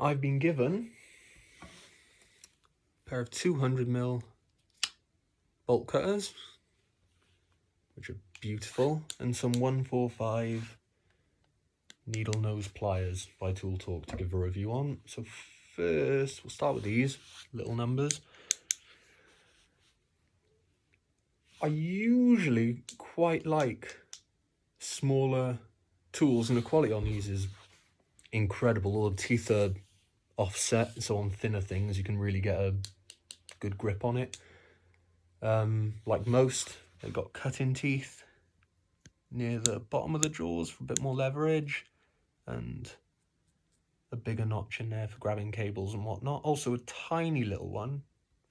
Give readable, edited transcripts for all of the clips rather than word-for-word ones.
I've been given a pair of 200mm bolt cutters, which are beautiful, and some 145 needle nose pliers by Tool Talk to give a review on. So first, we'll start with these little numbers. I usually quite like smaller tools, and the quality on these is incredible. All the teeth are offset, so on thinner things you can really get a good grip on it. Like most, they've got cutting teeth near the bottom of the jaws for a bit more leverage, and a bigger notch in there for grabbing cables and whatnot. Also a tiny little one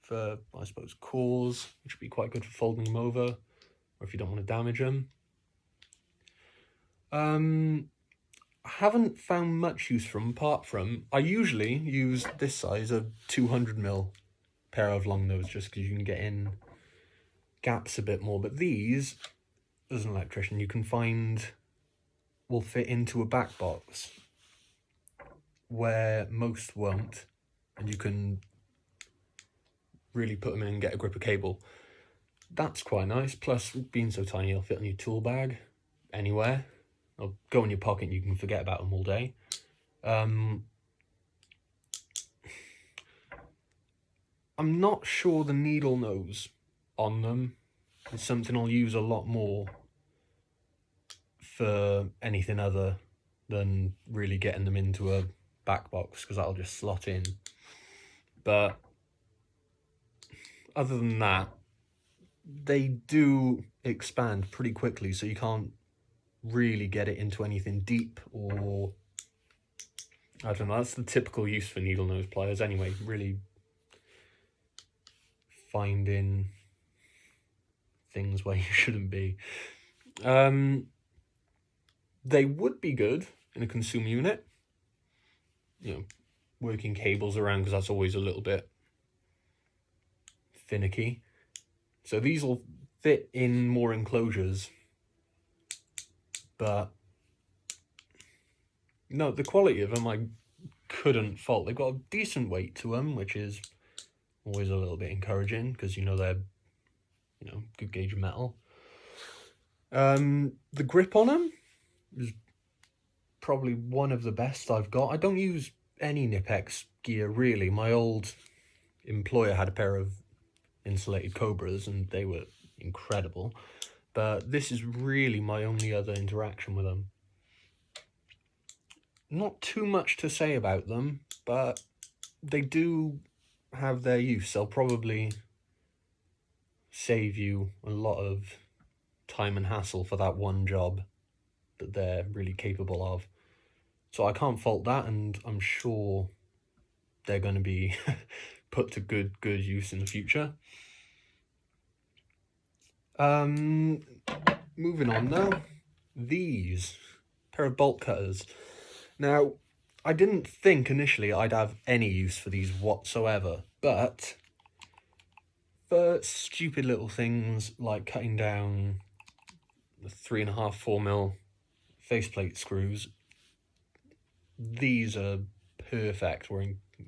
for, I suppose, cores, which would be quite good for folding them over, or if you don't want to damage them. I haven't found much use for them, apart from, I usually use this size, a 200mm pair of long nose, just because you can get in gaps a bit more. But these, as an electrician, you can find will fit into a back box where most won't, and you can really put them in and get a grip of cable. That's quite nice. Plus, being so tiny, they'll fit on your tool bag anywhere. They'll go in your pocket and you can forget about them all day. I'm not sure the needle nose on them is something I'll use a lot more for anything other than really getting them into a back box, because that'll just slot in. But other than that, they do expand pretty quickly, so you can't really get it into anything deep, or I don't know, that's the typical use for needle nose pliers anyway, really finding things where you shouldn't be. They would be good in a consumer unit, you know, working cables around, because that's always a little bit finicky. So these will fit in more enclosures, but no, the quality of them I couldn't fault. They've got a decent weight to them, which is always a little bit encouraging, because you know they're, you know, good gauge of metal. The grip on them is probably one of the best I've got. I don't use any Knipex gear really. My old employer had a pair of insulated Cobras and they were incredible, but this is really my only other interaction with them. Not too much to say about them, but they do have their use. They'll probably save you a lot of time and hassle for that one job that they're really capable of. So I can't fault that, and I'm sure they're going to be put to good use in the future. Moving on now, these pair of bolt cutters. Now, I didn't think initially I'd have any use for these whatsoever, but for stupid little things like cutting down the 3.5, 4mm faceplate screws, these are perfect, or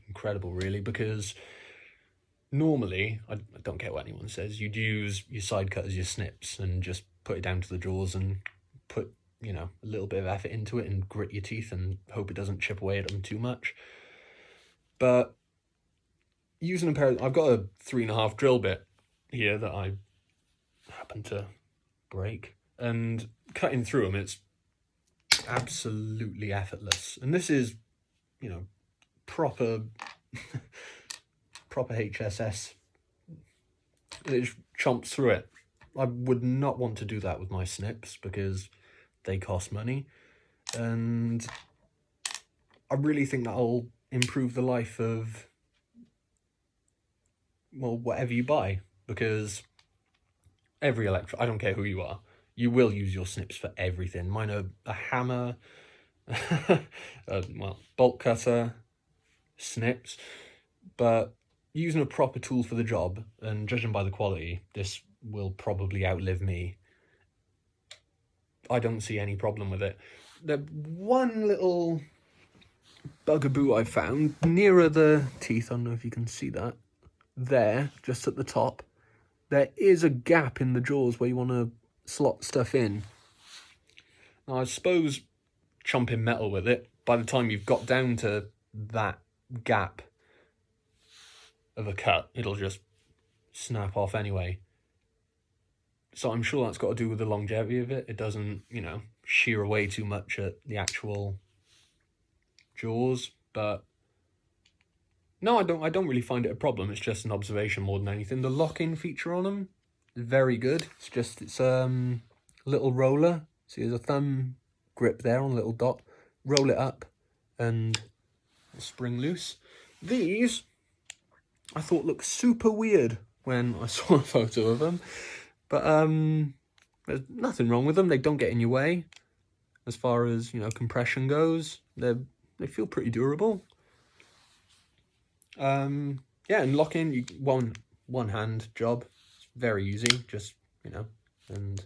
incredible really, because normally, I don't care what anyone says, you'd use your side cut as your snips and just put it down to the jaws and put, you know, a little bit of effort into it and grit your teeth and hope it doesn't chip away at them too much. But using a pair of, I've got a 3.5 drill bit here that I happen to break, and cutting through them, it's absolutely effortless. And this is, you know, proper HSS. It just chomps through it. I would not want to do that with my snips because they cost money, and I really think that'll improve the life of, well, whatever you buy, because every I don't care who you are, you will use your snips for everything. Mine are a hammer, well, bolt cutter, snips, but using a proper tool for the job, and judging by the quality, this will probably outlive me. I don't see any problem with it. The one little bugaboo I found nearer the teeth. I don't know if you can see that. There, just at the top, there is a gap in the jaws where you want to slot stuff in. Now, I suppose chomping metal with it, by the time you've got down to that gap of a cut, it'll just snap off anyway. So I'm sure that's got to do with the longevity of it. It doesn't, you know, shear away too much at the actual jaws. But no, I don't really find it a problem. It's just an observation more than anything. The lock-in feature on them is very good. It's a little roller. See, there's a thumb grip there on a little dot. Roll it up and spring loose. These I thought looked super weird when I saw a photo of them. But there's nothing wrong with them. They don't get in your way. As far as, you know, compression goes, they feel pretty durable. Yeah, and lock-in, one hand job. It's very easy, just, you know, and...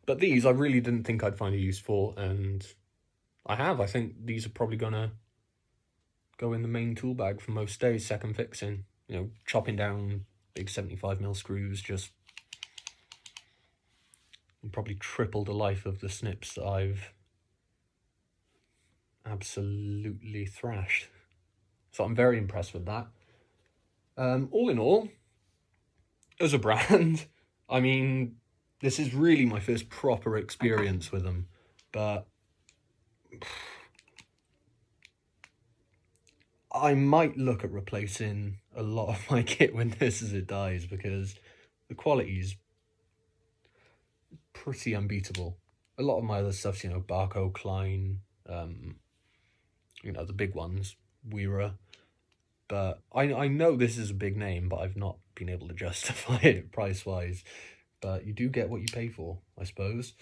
But these I really didn't think I'd find a use for, and I have. I think these are probably gonna go in the main tool bag for most days, second fixing. You know, chopping down big 75mm screws, just probably triple the life of the snips that I've absolutely thrashed. So I'm very impressed with that. All in all, as a brand, I mean, this is really my first proper experience with them, but I might look at replacing a lot of my kit when this as it dies, because the quality is pretty unbeatable. A lot of my other stuff's, you know, Barco, Klein, you know, the big ones, Wera. But I know this is a big name, but I've not been able to justify it price-wise. But you do get what you pay for, I suppose.